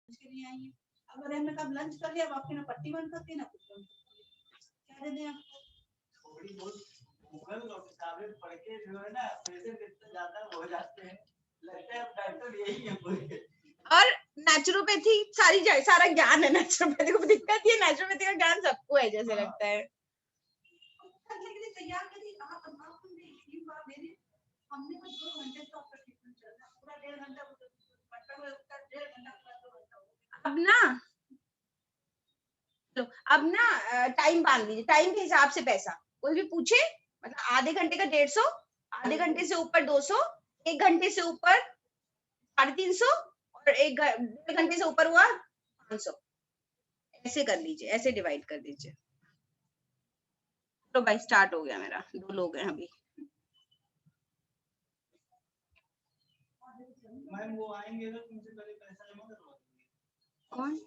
के लिए आई है। अब हमने कब लंच कर लिया, अब आपकी ना पट्टी बंद करती है ना कुछ बंद करती है। क्या दे दें आपको? थोड़ी बहुत गूगल और किताबें पढ़ के जो है ना पैसे कितने ज्यादा हो जाते हैं, लगता है टाइटल यही है पूरे। और नेचुरोपैथी सारा ज्ञान है, नेचुरोपैथी को दिक्कत ये, नेचुरोपैथी का ज्ञान सबको है जैसे लगता है। तैयार करिए, हमने बस 2 घंटे का आपका ट्रीटमेंट चल रहा है, पूरा 1.5 घंटा उसका 1.5 घंटा पूरा 2 घंटा हो गया। अब ना टाइम बांध लीजिए, टाइम के हिसाब से पैसा। कोई भी पूछे मतलब आधे घंटे का 150, आधे घंटे से ऊपर 200, 1 घंटे से ऊपर 350 और 1 घंटे से ऊपर हुआ 500। ऐसे कर लीजिए, ऐसे डिवाइड कर दीजिए। तो भाई स्टार्ट हो गया मेरा, 2 लोग हैं अभी। मैम वो आएंगे तो तुमसे पहले पैसा जमा करवा दूंगी। कौन?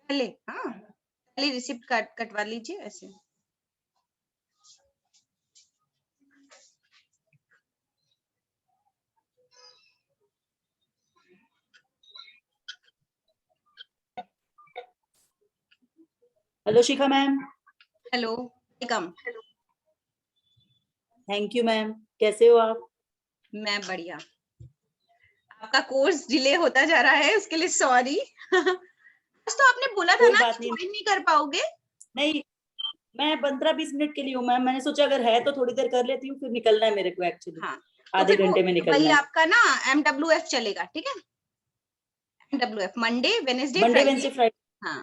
पहले, हाँ पहले रिसिप्ट कटवा लीजिए ऐसे। Hello Shikha ma'am. Hello, welcome. Thank you ma'am, कैसे हो आप? मैं बढ़िया। आपका कोर्स डिले होता जा रहा है, उसके लिए सॉरी। आज तो आपने बोला था कोई ना बात कि नहीं, ज्वाइन नहीं कर पाओगे। नहीं मैं 15-20 मिनट के लिए हूँ मैम, मैंने सोचा अगर है तो थोड़ी देर कर लेती हूँ, फिर निकलना है मेरे को एक्चुअली। हाँ, तो आधे फिर वो घंटे में निकलना वही है। आपका ना MWF चलेगा, ठीक है? MWF Monday Wednesday Monday Friday. Wednesday Friday. हाँ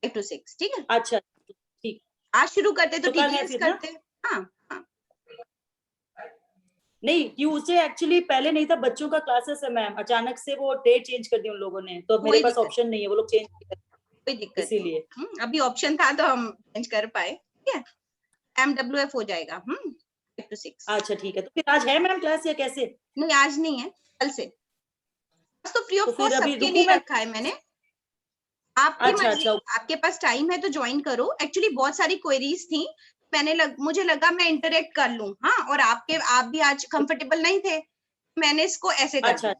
5 to 6, ठीक है? अच्छा ठीक। आज शुरू करते तो तो कल है TTS फिर ना? करते। हाँ हाँ नहीं ट्यूसडे एक्चुअली पहले नहीं था, बच्चों का क्लासेस है मैम, अचानक से वो डेट चेंज कर दी उन लोगों ने, तो अब मेरे कोई पास दिक्कत, ऑप्शन नहीं है, वो लोग चेंज कर कोई दिक्कत नहीं। इसीलिए। अभी ऑप्शन था तो हम चेंज कर पाए, ठीक है? MWF हो जाएगा 5 to 6। अच्छा ठीक है, तो फिर आज है मैम क्लास या कैसे? नहीं आज नहीं है, कल से। आज तो फ्री तो ऑफ फिर कॉस्ट अभी सबके रुकू लिए मैं? रखा है मैंने। आपकी अच्छा मर्जी, अच्छा। आपके पास टाइम है तो ज्वाइन करो। एक्चुअली बहुत सारी क्वेरीज थी, मुझे लगा मैं इंटरेक्ट कर लूं। हाँ, और आप भी आज कंफर्टेबल नहीं थे, मैंने इसको ऐसे कर अच्छा दिया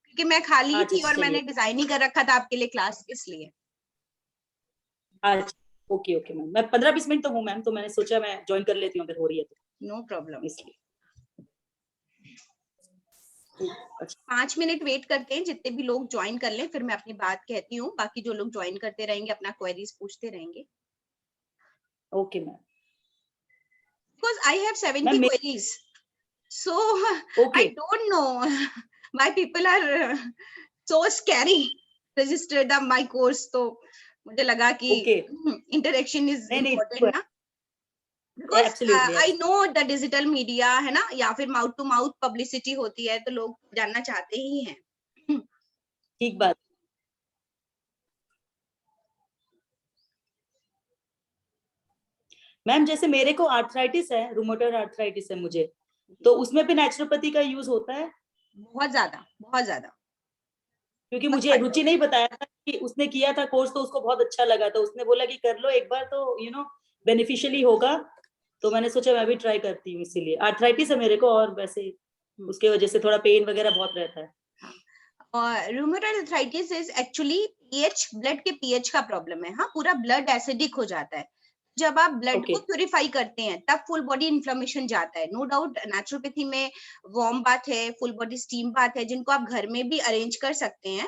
क्योंकि मैं खाली ही अच्छा थी और चलिए। मैंने डिजाइन ही कर रखा था आपके लिए क्लास, इसलिए। अच्छा ओके ओके मैम, मैं 15-20 मिनट तो हूँ मैम, तो मैंने सोचा मैं ज्वाइन कर लेती हूँ अगर हो रही है तो, नो प्रॉब्लम। इसलिए। अच्छा 5 मिनट वेट करते हैं, जितने भी लोग ज्वाइन कर लें फिर मैं अपनी बात कहती हूँ। बाकी जो लोग ज्वाइन करते रहेंगे अपना क्वेरीज पूछते रहेंगे। Okay ma'am. Because I have 70 ma'am queries, so I okay don't know why people are so scary registered the my course। तो मुझे लगा कि ओके। interaction is नहीं नहीं important ना, because absolutely I know the digital media है ना, या फिर माउथ टू माउथ पब्लिसिटी होती है तो लोग जानना चाहते ही हैं। ठीक बात। मैम जैसे मेरे को आर्थराइटिस है, रूमेटॉइड आर्थराइटिस है मुझे, तो उसमें भी नेचुरोपैथी का यूज होता है? बहुत ज्यादा, बहुत ज्यादा। क्योंकि मुझे रुचि नहीं बताया था कि उसने किया था कोर्स, तो उसको बहुत अच्छा लगा, तो उसने बोला कि कर लो एक बार तो बेनिफिशियली होगा, तो मैंने सोचा मैं भी ट्राई करती हूँ, इसीलिए आर्थराइटिस है मेरे को, और वैसे उसके वजह से थोड़ा पेन वगैरह बहुत रहता है। और rheumatoid arthritis is actually pH, blood के पीएच का प्रॉब्लम है। हाँ, पूरा ब्लड एसिडिक हो जाता है। जब आप ब्लड ओके को प्यूरिफाई करते हैं तब फुल बॉडी इन्फ्लेमेशन जाता है। नो डाउट नेचुरोपैथी में वार्म बाथ है, फुल बॉडी स्टीम बाथ है, जिनको आप घर में भी अरेंज कर सकते हैं,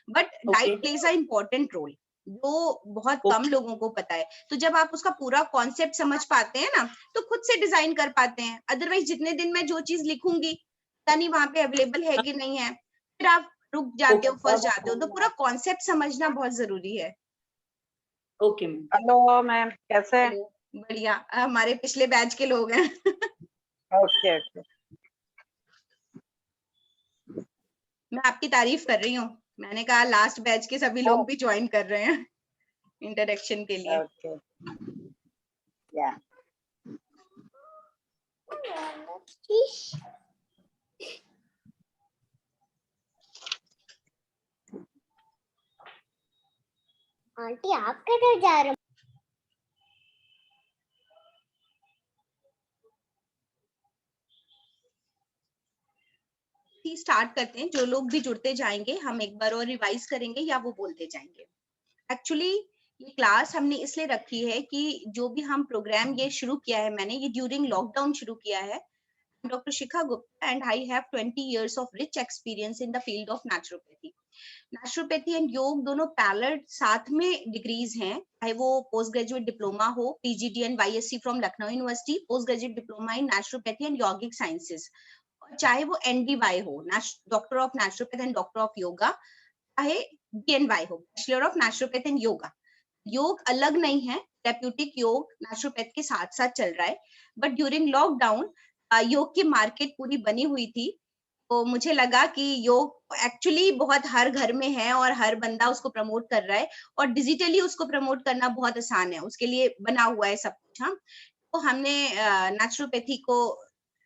but diet okay plays a important role, जो बहुत कम ओके। लोगों को पता है। तो जब आप उसका पूरा कॉन्सेप्ट समझ पाते हैं ना, तो खुद से डिजाइन कर पाते हैं। अदरवाइज जितने दिन मैं जो चीज लिखूंगी पता नहीं वहां पे अवेलेबल है कि नहीं है, फिर आप रुक जाते हो, फंस जाते हो। तो पूरा कॉन्सेप्ट समझना बहुत जरूरी है। Okay ma'am. हेलो मैम, कैसे हैं? हेलो, बढ़िया। हमारे पिछले बैच के लोग हैं। Okay okay. मैं आपकी तारीफ कर रही हूँ, मैंने कहा लास्ट बैच के सभी लोग भी ज्वाइन कर रहे हैं इंटरेक्शन के लिए। ओके या आंटी आप किधर जा रहे हो? नेचुरोपैथी स्टार्ट करते हैं, जो लोग भी जुड़ते जाएंगे हम एक बार और रिवाइज करेंगे या वो बोलते जाएंगे। एक्चुअली ये क्लास हमने इसलिए रखी है कि जो भी हम प्रोग्राम ये शुरू किया है, मैंने ये ड्यूरिंग लॉकडाउन शुरू किया है। Dr. Shikha Gupta and I have 20 years of rich experience in the field of naturopathy. Naturopathy and yoga दोनों पैरेलल साथ में डिग्रीज हैं, चाहे वो पोस्ट ग्रेजुएट डिप्लोमा हो, PGD and YSC from Lucknow university, post graduate diploma in naturopathy and yogic sciences, और चाहे वो एनडीवाई हो, doctor of naturopath and doctor of yoga, चाहे बीएनवाई हो, bachelor of naturopath and yoga. योग अलग नहीं है, थेरेप्यूटिक योग नेचुरोपैथ के साथ साथ चल रहा है। बट ड्यूरिंग लॉकडाउन योग की मार्केट पूरी बनी हुई थी, तो मुझे लगा कि योग एक्चुअली बहुत हर घर में है और हर बंदा उसको प्रमोट कर रहा है, और डिजिटली उसको प्रमोट करना बहुत आसान है, उसके लिए बना हुआ है सब कुछ। हाँ, तो हमने नेचुरोपैथी को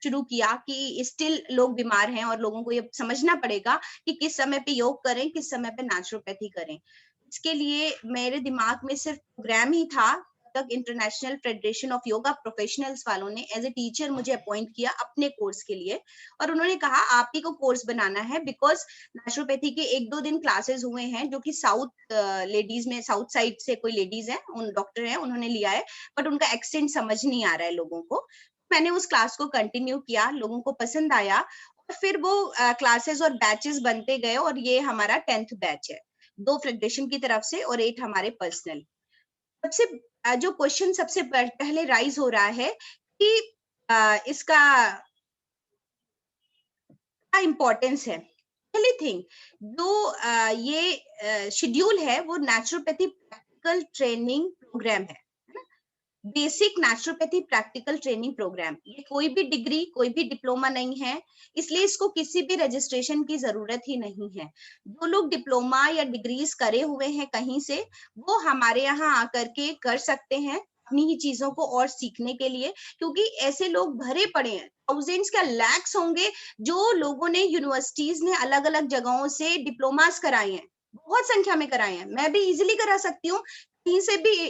शुरू किया कि स्टिल लोग बीमार हैं और लोगों को ये समझना पड़ेगा कि किस समय पे योग करें, किस समय पे नेचुरोपैथी करें। इसके लिए मेरे दिमाग में सिर्फ प्रोग्राम ही था तक international federation of yoga professionals वालों ने एज ए टीचर मुझे अपॉइंट किया अपने कोर्स के लिए, और उन्होंने कहा आप ही को कोर्स बनाना है, बिकॉज नेचुरोपैथी के 1-2 दिन क्लासेस हुए हैं जो कि साउथ लेडीज में, साउथ साइड से कोई लेडीज है, उन डॉक्टर है, उन्होंने लिया है, बट उनका एक्सेंट समझ नहीं आ रहा है लोगों को। मैंने उस क्लास को कंटिन्यू किया, लोगों को पसंद आया, और फिर वो क्लासेस और बैचेस बनते गए, और ये हमारा 10th बैच है, 2 फेडरेशन की तरफ से और 8 हमारे पर्सनल। सबसे जो क्वेश्चन सबसे पहले राइज हो रहा है कि इसका इम्पोर्टेंस है। पहली थिंग, जो ये शेड्यूल है वो नेचुरोपैथी प्रैक्टिकल ट्रेनिंग प्रोग्राम है, basic naturopathy practical training programme. ये कोई भी डिग्री, कोई भी डिप्लोमा नहीं है, इसलिए इसको किसी भी रजिस्ट्रेशन की जरूरत ही नहीं है। जो लोग डिप्लोमा या डिग्रीज करे हुए हैं कहीं से, वो हमारे यहाँ आकर के कर सकते हैं अपनी ही चीजों को और सीखने के लिए, क्योंकि ऐसे लोग भरे पड़े हैं, थाउजेंड्स का लैक्स होंगे जो लोगों ने यूनिवर्सिटीज ने अलग अलग जगहों से डिप्लोमास कराए हैं, बहुत संख्या में कराए हैं। मैं भी इजिली करा सकती हूँ कहीं से भी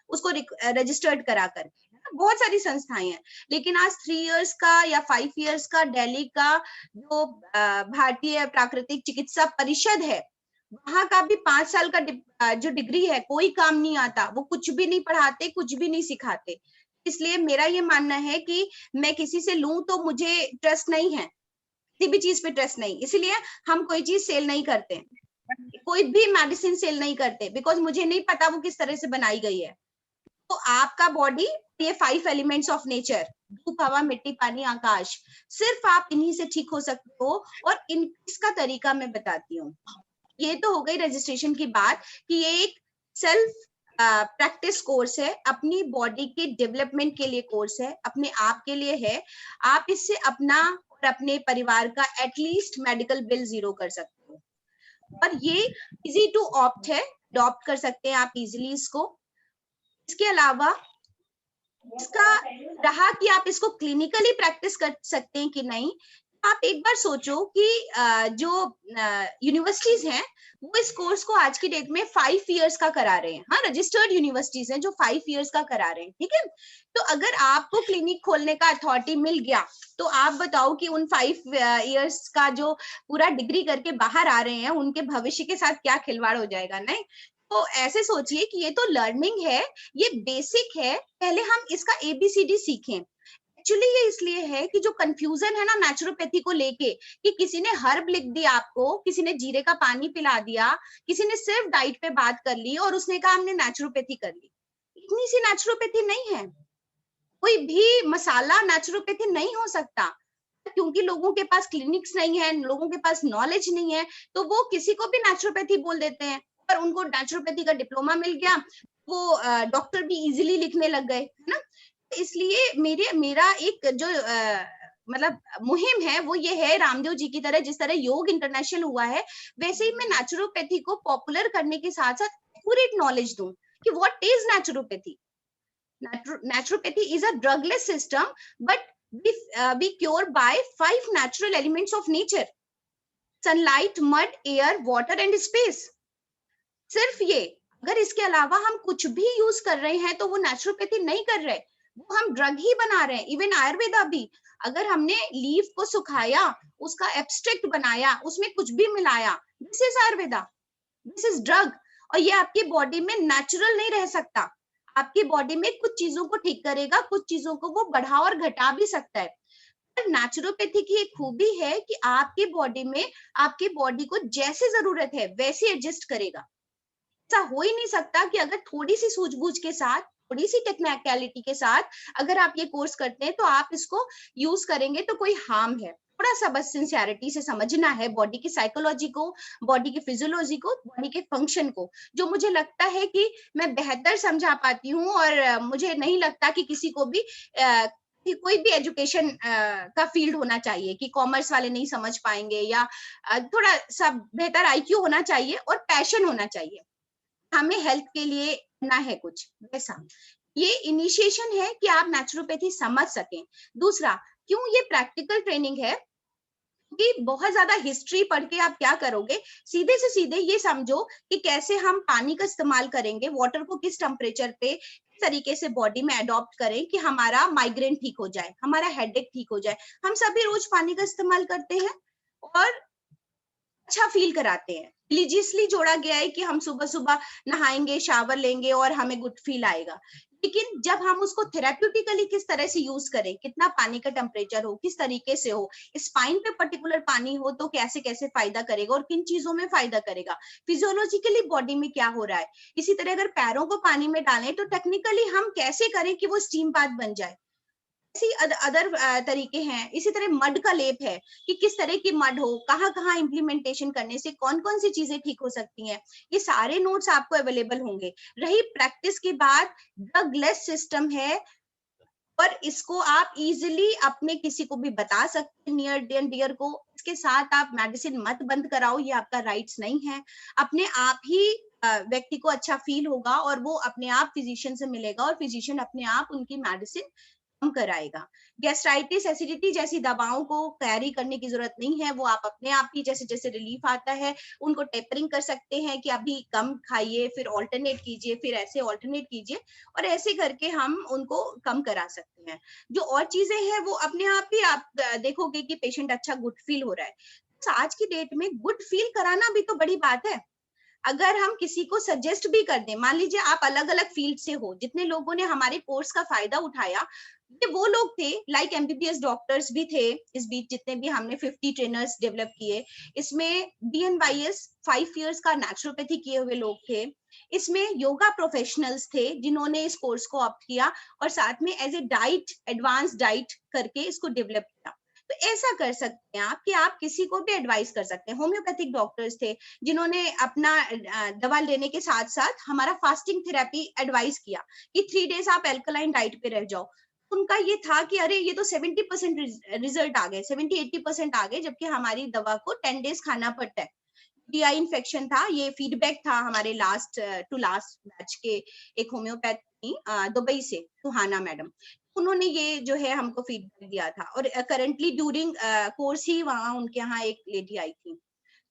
उसको रजिस्टर्ड करा कर, बहुत सारी संस्थाएं हैं। लेकिन आज 3 इयर्स का या 5 इयर्स का दिल्ली का जो भारतीय प्राकृतिक चिकित्सा परिषद है, वहां का भी 5 साल का जो डिग्री है, कोई काम नहीं आता, वो कुछ भी नहीं पढ़ाते, कुछ भी नहीं सिखाते। इसलिए मेरा ये मानना है कि मैं किसी से लूं तो मुझे ट्रस्ट नहीं है, किसी भी चीज पे ट्रस्ट नहीं, इसीलिए हम कोई चीज सेल नहीं करते, कोई भी मेडिसिन सेल नहीं करते, बिकॉज मुझे नहीं पता वो किस तरह से बनाई गई है। तो आपका बॉडी, ये 5 एलिमेंट्स ऑफ नेचर, धूप, हवा, मिट्टी, पानी, आकाश, सिर्फ आप इन्हीं से ठीक हो सकते हो, और इसका तरीका मैं बताती हूँ। ये तो हो गई रजिस्ट्रेशन की बात कि ये एक सेल्फ प्रैक्टिस कोर्स है, अपनी बॉडी के डेवलपमेंट के लिए कोर्स है, अपने आप के लिए है। आप इससे अपना और अपने परिवार का एटलीस्ट मेडिकल बिल 0 कर सकते हो, और ये इजी टू ऑप्ट है, अडॉप्ट कर सकते हैं आप इजीली इसको। इसके अलावा इसका रहा कि आप इसको क्लिनिकली प्रैक्टिस कर सकते हैं कि नहीं। आप एक बार सोचो कि जो यूनिवर्सिटीज हैं वो इस कोर्स को आज की डेट में 5 इयर्स का करा रहे हैं। हाँ, रजिस्टर्ड यूनिवर्सिटीज हैं जो 5 इयर्स का करा रहे हैं, ठीक है। तो अगर आपको क्लिनिक खोलने का अथॉरिटी मिल गया, तो आप बताओ कि उन 5 इयर्स का जो पूरा डिग्री करके बाहर आ रहे हैं, उनके भविष्य के साथ क्या खिलवाड़ हो जाएगा, नहीं। तो ऐसे सोचिए कि ये तो लर्निंग है, ये बेसिक है, पहले हम इसका ABCD सीखें। एक्चुअली ये इसलिए है कि जो कंफ्यूजन है ना नेचुरोपैथी को लेके, कि किसी ने हर्ब लिख दिया आपको, किसी ने जीरे का पानी पिला दिया, किसी ने सिर्फ डाइट पे बात कर ली और उसने कहा हमने नेचुरोपैथी कर ली। इतनी सी नेचुरोपैथी नहीं है, कोई भी मसाला नेचुरोपैथी नहीं हो सकता, क्योंकि लोगों के पास क्लिनिक्स नहीं है, लोगों के पास नॉलेज नहीं है, तो वो किसी को भी नेचुरोपैथी बोल देते हैं। पर उनको नेचुरोपैथी का डिप्लोमा मिल गया, वो डॉक्टर भी इजीली लिखने लग गए, है ना। इसलिए मेरा एक जो मतलब मुहिम है वो ये है, रामदेव जी की तरह, जिस तरह योग इंटरनेशनल हुआ है, वैसे ही मैं नेचुरोपैथी को पॉपुलर करने के साथ साथ एक्यूरेट नॉलेज दूं कि what is naturopathy. Naturopathy is a drugless system, but we cure by 5 natural elements of nature: sunlight, mud, air, water and space. सिर्फ ये, अगर इसके अलावा हम कुछ भी यूज कर रहे हैं तो वो नेचुरोपैथी नहीं कर रहे, वो हम ड्रग ही बना रहे हैं। इवन आयुर्वेदा भी, अगर हमने लीफ को सुखाया, उसका एब्स्ट्रैक्ट बनाया, उसमें कुछ भी मिलाया, this is Ayurveda, this is drug. और ये आपकी बॉडी में नेचुरल नहीं रह सकता। आपकी बॉडी में कुछ चीजों को ठीक करेगा, कुछ चीजों को वो बढ़ा और घटा भी सकता है। नेचुरोपैथी की एक खूबी है कि आपकी बॉडी में, आपकी बॉडी को जैसे जरूरत है वैसे एडजस्ट करेगा। ऐसा हो ही नहीं सकता कि अगर थोड़ी सी सूझबूझ के साथ, थोड़ी सी टेक्निकलिटी के साथ अगर आप ये कोर्स करते हैं तो आप इसको यूज करेंगे तो कोई हार्म है। थोड़ा सा बस सिंसियरिटी से समझना है बॉडी की साइकोलॉजी को, बॉडी की फिजियोलॉजी को, बॉडी के फंक्शन को, जो मुझे लगता है कि मैं बेहतर समझा पाती हूँ। और मुझे नहीं लगता कि किसी को भी कि कोई भी एजुकेशन का फील्ड होना चाहिए कि कॉमर्स वाले नहीं समझ पाएंगे, या थोड़ा सा बेहतर आईक्यू होना चाहिए और पैशन होना चाहिए, हमें हेल्थ के लिए करना है कुछ वैसा। ये इनिशिएशन है कि आप नेचुरोपैथी समझ सकें। दूसरा, क्यों ये प्रैक्टिकल ट्रेनिंग है, कि बहुत ज्यादा हिस्ट्री पढ़ के आप क्या करोगे, सीधे से सीधे ये समझो कि कैसे हम पानी का इस्तेमाल करेंगे, वाटर को किस टेम्परेचर पे किस तरीके से बॉडी में अडॉप्ट करें कि हमारा माइग्रेन ठीक हो जाए, हमारा हेडेक ठीक हो जाए। हम सभी रोज पानी का इस्तेमाल करते हैं और अच्छा फील कराते हैं। रिलीजियसली जोड़ा गया है कि हम सुबह सुबह नहाएंगे, शावर लेंगे और हमें गुड फील आएगा। लेकिन जब हम उसको थेराप्यूटिकली किस तरह से यूज करें, कितना पानी का टेम्परेचर हो, किस तरीके से हो, स्पाइन पे पर्टिकुलर पानी हो तो कैसे कैसे फायदा करेगा और किन चीजों में फायदा करेगा, फिजियोलॉजिकली बॉडी में क्या हो रहा है। इसी तरह अगर पैरों को पानी में डालें तो टेक्निकली हम कैसे करें कि वो स्टीम बाथ बन जाए। ऐसी अदर तरीके हैं। इसी तरह मड का लेप है कि किस तरह की मड हो, कहाँ कहाँ इम्प्लीमेंटेशन करने से कौन कौन सी चीजें ठीक हो सकती हैं। ये सारे नोट्स आपको अवेलेबल होंगे। रही प्रैक्टिस की बात, ड्रग लेस सिस्टम है और इसको आप इजिली अपने किसी को भी बता सकते हैं, नियर एंड डियर को। इसके साथ आप मेडिसिन मत बंद कराओ, ये आपका राइट्स नहीं है। अपने आप ही व्यक्ति को अच्छा फील होगा और वो अपने आप फिजिशियन से मिलेगा और फिजिशियन अपने आप उनकी मेडिसिन कम कराएगा। गैस्ट्राइटिस, एसिडिटी जैसी दवाओं को कैरी करने की जरूरत नहीं है, वो आप अपने आप ही जैसे जैसे रिलीफ आता है उनको टेपरिंग कर सकते हैं कि अभी कम खाइए, फिर ऑल्टरनेट कीजिए, फिर ऐसे ऑल्टरनेट कीजिए, और ऐसे करके हम उनको कम करा सकते हैं। जो और चीजें हैं वो अपने आप ही आप देखोगे कि पेशेंट अच्छा गुड फील हो रहा है। तो आज की डेट में गुड फील कराना भी तो बड़ी बात है। अगर हम किसी को सजेस्ट भी कर दें, मान लीजिए आप अलग अलग फील्ड से हो, जितने लोगों ने हमारे कोर्स का फायदा उठाया ये वो लोग थे, लाइक एमबीबीएस डॉक्टर्स भी थे इस बीच, जितने भी हमने 50 ट्रेनर्स डेवलप किए, इसमें बीएनवाईएस 5 इयर्स का नेचुरोपैथी किए हुए लोग थे, इसमें योगा प्रोफेशनल्स थे जिन्होंने इस कोर्स को ऑप्ट किया और साथ में as a diet, advance diet करके इसको डेवलप किया। तो ऐसा कर सकते हैं आप कि आप किसी को भी एडवाइस कर सकते हैं। होम्योपैथिक डॉक्टर्स थे जिन्होंने अपना दवा लेने के साथ साथ हमारा फास्टिंग थेरेपी एडवाइस किया कि 3 डेज आप एल्कलाइन डाइट पे रह जाओ। उनका ये था कि अरे ये तो 70% रिजल्ट आ गए, 70-80% आ गए, जबकि हमारी दवा को 10 डेज खाना पड़ता है। टीआई इन्फेक्शन था, ये फीडबैक था हमारे लास्ट टू लास्ट बैच के एक होम्योपैथ दुबई से, सुहाना मैडम, उन्होंने ये जो है हमको फीडबैक दिया था। और करंटली ड्यूरिंग कोर्स ही वहां उनके यहाँ एक लेडी आई थी।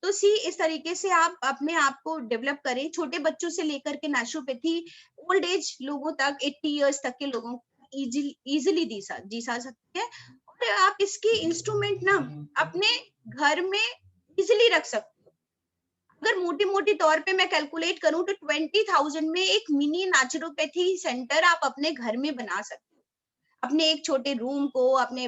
तो सी इस तरीके से आप अपने आप को डेवलप करें, छोटे बच्चों से लेकर के नेचुरोपैथी ओल्ड एज लोगों तक, 80 इयर्स तक के लोगों को इजिली जी सकते हैं। और आप इसकी इंस्ट्रूमेंट ना अपने घर में इजिली रख सकते हो। अगर मोटी मोटी तौर पे मैं कैलकुलेट करूं तो 20,000 में एक मिनी नेचुरोपैथी सेंटर आप अपने घर में बना सकते हो। अपने एक छोटे रूम को, अपने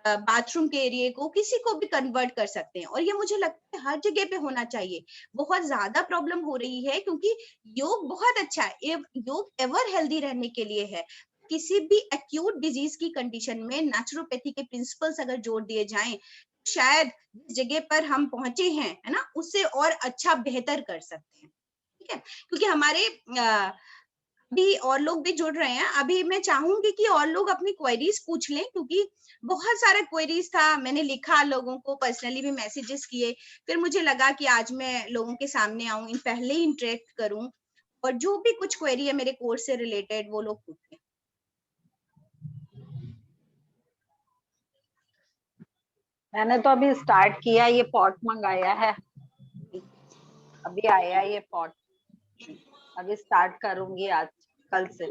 बाथरूम के एरिया को, किसी को भी कन्वर्ट कर सकते हैं। और ये मुझे लगता है हर जगह पे होना चाहिए। बहुत ज्यादा प्रॉब्लम हो रही है क्योंकि योग बहुत अच्छा है, योग एवर हेल्दी रहने के लिए है। किसी भी एक्यूट डिजीज की कंडीशन में नेचुरोपैथी के प्रिंसिपल्स अगर जोड़ दिए जाएं, शायद जिस जगह पर हम पहुंचे हैं, है ना, उससे और अच्छा बेहतर कर सकते हैं। ठीक है, क्योंकि हमारे अभी और लोग भी जुड़ रहे हैं। अभी मैं चाहूंगी कि और लोग अपनी क्वेरीज पूछ लें, क्योंकि बहुत सारा क्वेरीज था, मैंने लिखा, लोगों को पर्सनली भी मैसेजेस किए, फिर मुझे लगा कि आज मैं लोगों के सामने आऊं, इन पहले ही इंटरेक्ट करूं और जो भी कुछ क्वेरी है मेरे कोर्स से रिलेटेड वो लोग पूछें। मैंने तो अभी स्टार्ट किया, ये पॉट मंगाया है, अभी आया ये पॉट, अभी स्टार्ट करूंगी आज कल से।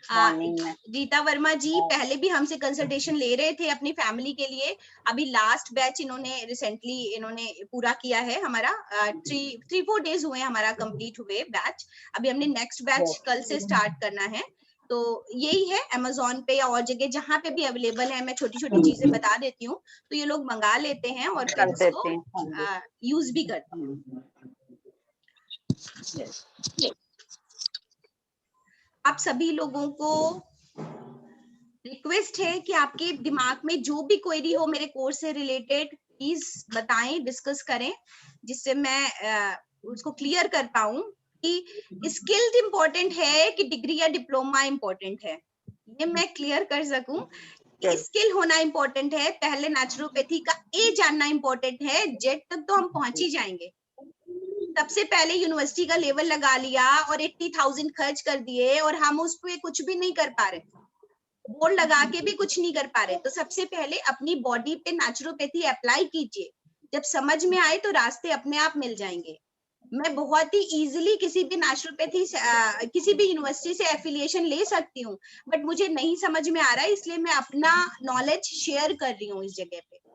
मॉर्निंग में। रीता वर्मा जी पहले भी हमसे कंसल्टेशन ले रहे थे अपनी फैमिली के लिए। अभी लास्ट बैच इन्होंने रिसेंटली पूरा किया है हमारा। 3-4 डेज हुए हमारा कंप्लीट हुए बैच। अभी हमने नेक्स्ट बैच कल से स्टार्ट करना है। तो यही है, अमेज़न पे या और जगह जहाँ पे भी अवेलेबल है, मैं छोटी छोटी चीजें बता देती हूँ, तो ये लोग मंगा लेते हैं और फिर कर देते उसको हैं। यूज भी करते हैं। आप सभी लोगों को रिक्वेस्ट है कि आपके दिमाग में जो भी क्वेरी हो मेरे कोर्स से रिलेटेड, प्लीज बताएं, डिस्कस करें, जिससे मैं उसको क्लियर कर पाऊं कि स्किल्ड इम्पोर्टेंट है कि डिग्री या डिप्लोमा इम्पोर्टेंट है, ये मैं क्लियर कर सकूं। स्किल होना इम्पोर्टेंट है, पहले नेचुरोपैथी का ए जानना इम्पोर्टेंट है, जेड तक तो हम पहुंच ही जाएंगे। सबसे पहले यूनिवर्सिटी का लेवल लगा लिया और 80,000 खर्च कर दिए और हम उस पे कुछ भी नहीं कर पा रहे, बोर्ड लगा के भी कुछ नहीं कर पा रहे। तो सबसे पहले अपनी बॉडी पे नेचुरोपैथी अप्लाई कीजिए, जब समझ में आए तो रास्ते अपने आप मिल जाएंगे। मैं बहुत ही इजीली किसी भी नेचुरोपैथी किसी भी यूनिवर्सिटी से एफिलिएशन ले सकती हूँ, बट मुझे नहीं समझ में आ रहा है, इसलिए मैं अपना नॉलेज शेयर कर रही हूँ इस जगह पे।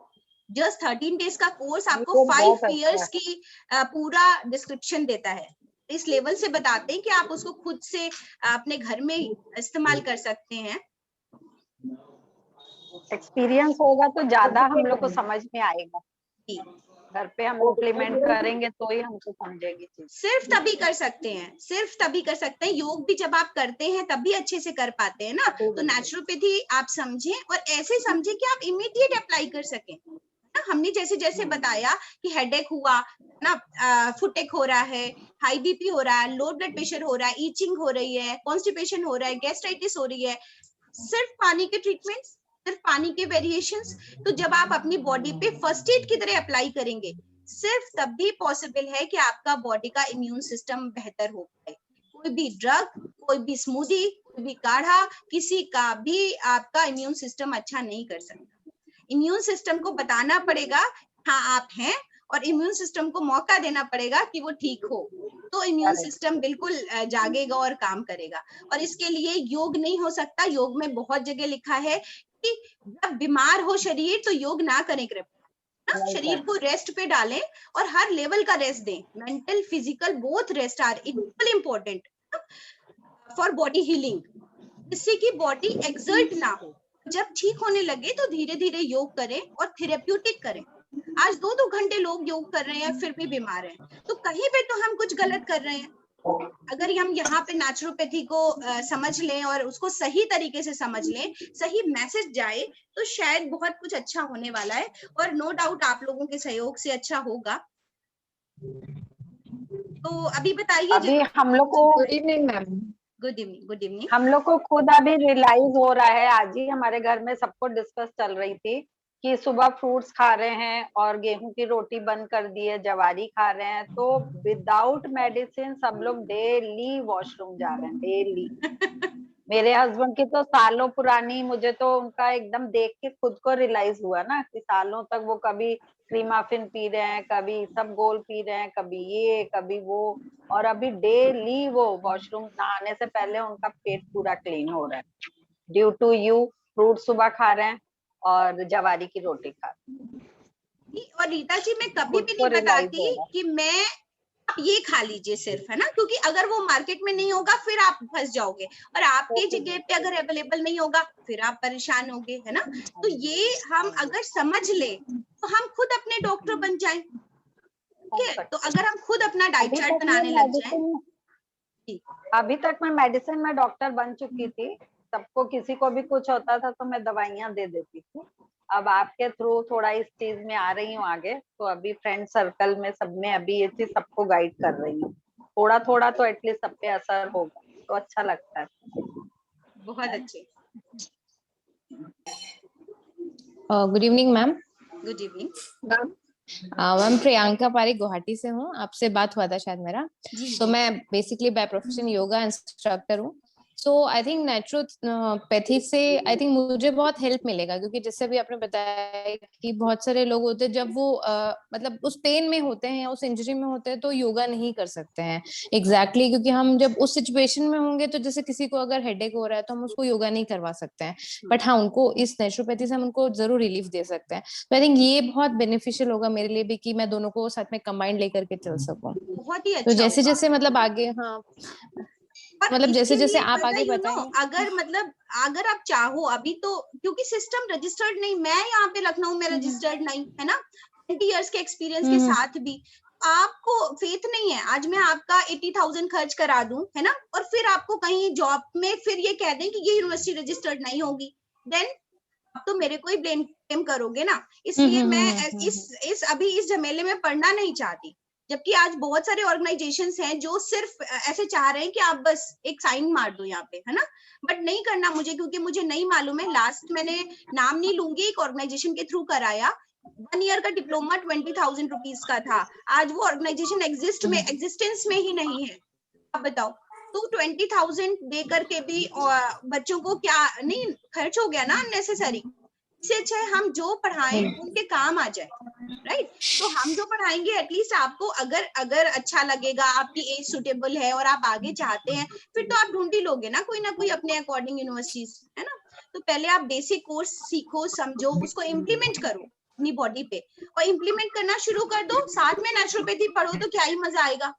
जस्ट 13 डेज का कोर्स आपको 5 इयर्स की पूरा डिस्क्रिप्शन देता है। इस लेवल से बताते हैं कि आप उसको खुद से अपने घर में इस्तेमाल कर सकते हैं। एक्सपीरियंस होगा तो ज्यादा हम लोग को समझ में आएगा। घर पे हम इम्प्लीमेंट करेंगे तो ही हमको समझेगी चीज। सिर्फ तभी कर सकते हैं, सिर्फ तभी कर सकते हैं। योग भी जब आप करते हैं तभी अच्छे से कर पाते हैं ना। तो नेचुरोपैथी आप समझें और ऐसे समझें कि आप इमीडिएट अप्लाई कर सकें ना। हमने जैसे जैसे बताया कि हेडेक हुआ ना, फुटेक हो रहा है, हाई बीपी हो रहा है, लो ब्लड प्रेशर हो रहा है, ईचिंग हो रही है, कॉन्स्टिपेशन हो रहा है, गैस्ट्राइटिस हो रही है, सिर्फ पानी के ट्रीटमेंट्स, सिर्फ पानी के वेरिएशंस। तो जब आप अपनी बॉडी पे फर्स्ट एड की तरह अप्लाई करेंगे, सिर्फ तभी पॉसिबल है कि आपका बॉडी का इम्यून सिस्टम बेहतर हो पाए। कोई भी ड्रग, कोई भी स्मूदी, कोई भी काढ़ा, किसी का भी आपका इम्यून सिस्टम अच्छा नहीं कर सकता। इम्यून सिस्टम को बताना पड़ेगा हाँ आप हैं, और इम्यून सिस्टम को मौका देना पड़ेगा कि वो ठीक हो, तो इम्यून सिस्टम बिल्कुल जागेगा और काम करेगा। और इसके लिए योग नहीं हो सकता। योग में बहुत जगह लिखा है कि जब बीमार हो शरीर तो योग ना करें कृपया। शरीर को रेस्ट पे डालें और हर लेवल का रेस्ट दें। Mental, physical both rest are equal important for body healing, जिससे कि बॉडी एक्सर्ट ना हो। जब ठीक होने लगे तो धीरे धीरे योग करें और थेरेप्यूटिक करें। आज 2-2 घंटे लोग योग कर रहे हैं फिर भी बीमार हैं, तो कहीं पे तो हम कुछ गलत कर रहे हैं। अगर हम यहाँ पे नेचुरोपैथी को समझ लें और उसको सही तरीके से समझ लें, सही मैसेज जाए, तो शायद बहुत कुछ अच्छा होने वाला है। और नो डाउट आप लोगों के सहयोग से अच्छा होगा। तो अभी बताइए। अभी हम लोग को गुड इवनिंग, गुड इवनिंग। हम लोग को खुद अभी रियलाइज हो रहा है, आज ही हमारे घर में सबको डिस्कस चल रही थी कि सुबह फ्रूट्स खा रहे हैं और गेहूं की रोटी बंद कर दी है, जवारी खा रहे हैं, तो विदाउट मेडिसिन सब लोग डेली वॉशरूम जा रहे हैं, डेली। मेरे हस्बैंड की तो सालों पुरानी, मुझे तो उनका एकदम देख के खुद को रियलाइज हुआ ना कि सालों तक वो कभी क्रीमाफिन पी रहे हैं, कभी सब गोल पी रहे हैं, कभी ये कभी वो, और अभी डेली वो वॉशरूम नहाने से पहले उनका पेट पूरा क्लीन हो रहा है ड्यू टू यू। फ्रूट सुबह खा रहे हैं और जवारी की रोटी खा रहे हैं। और रीता जी, मैं कभी भी नहीं बताती कि मैं आप ये खा लीजिए सिर्फ, है ना, क्योंकि अगर वो मार्केट में नहीं होगा फिर आप फंस जाओगे, और आपकी जगह पे अगर अवेलेबल नहीं होगा फिर आप परेशान होगे, है ना। तो ये हम अगर समझ ले तो हम खुद अपने डॉक्टर बन जाएं। ठीक है, तो अगर हम खुद अपना डाइट चार्ट बनाने लग जाएं। अभी तक मैं मेडिसिन में डॉक्टर बन चुकी थी, सबको किसी को भी कुछ होता था तो मैं दवाइयां दे देती थी। अब आपके थ्रू थोड़ा इस चीज में आ रही हूँ आगे, तो अभी फ्रेंड सर्कल में सब में अभी ये चीज सबको गाइड कर रही हूँ। थोड़ा थोड़ा तो एटलीस्ट सब पे असर होगा तो अच्छा लगता है। बहुत अच्छे। Good evening ma'am. Good evening ma'am, Priyanka पारी गुवाहाटी से हूँ। आपसे बात हुआ था शायद मेरा। तो मैं basically by profession yoga instructor हूँ। सो आई थिंक नेचुरोपैथी से आई थिंक मुझे बहुत हेल्प मिलेगा, क्योंकि जैसे भी आपने बताया कि बहुत सारे लोग होते हैं जब वो मतलब उस पेन में होते हैं या उस इंजरी में होते हैं तो योगा नहीं कर सकते हैं एग्जैक्टली क्योंकि हम जब उस सिचुएशन में होंगे तो जैसे किसी को अगर हेडेक हो रहा है तो हम उसको योगा नहीं करवा सकते हैं, बट हाँ उनको इस नेचुरोपैथी से हम उनको जरूर रिलीफ दे सकते हैं। तो आई थिंक ये बहुत बेनिफिशियल होगा मेरे लिए भी कि मैं दोनों को साथ में कंबाइंड लेकर के चल सकूं। बहुत ही तो अच्छा जैसे होगा। जैसे मतलब आगे, हाँ और मतलब इसके जैसे जैसे लिए आप पता आगे यू नो बताएंगे। अगर मतलब अगर आप चाहो अभी तो, क्योंकि सिस्टम रजिस्टर्ड नहीं, मैं यहाँ पे लखनऊ में रजिस्टर्ड नहीं है ना, 20 इयर्स के एक्सपीरियंस के साथ भी आपको फेथ नहीं है, आज मैं आपका 80,000 खर्च करा दूं है ना, और फिर आपको कहीं जॉब में फिर ये कह दें कि ये यूनिवर्सिटी रजिस्टर्ड नहीं होगी, देन आप तो मेरे को ही ब्लेम करोगे ना। इसलिए मैं इस अभी इस झमेले में पड़ना नहीं चाहती, जबकि आज बहुत सारे ऑर्गेनाइजेशंस हैं जो सिर्फ ऐसे चाह रहे हैं कि आप बस एक साइन मार दो यहाँ पे है ना, बट नहीं करना मुझे, क्योंकि मुझे नहीं मालूम है। लास्ट मैंने नाम नहीं लूंगी, एक ऑर्गेनाइजेशन के थ्रू कराया, 1 ईयर का डिप्लोमा 20,000 रुपीज का था। आज वो ऑर्गेनाइजेशन एग्जिस्टेंस में ही नहीं है, आप बताओ। तो 20,000 दे करके भी बच्चों को क्या नहीं खर्च हो गया ना अननेसेसरी। इससे अच्छा है हम जो पढ़ाएं उनके काम आ जाए, राइट। तो हम जो पढ़ाएंगे एटलीस्ट आपको अगर अगर अच्छा लगेगा, आपकी एज सुटेबल है और आप आगे चाहते हैं, फिर तो आप ढूंढ ही लोगे ना कोई अपने अकॉर्डिंग यूनिवर्सिटीज, है ना। तो पहले आप बेसिक कोर्स सीखो, समझो, उसको इम्प्लीमेंट करो अपनी बॉडी पे, और इम्प्लीमेंट करना शुरू कर दो, साथ में नेचुरोपैथी पढ़ो तो क्या ही मजा आएगा।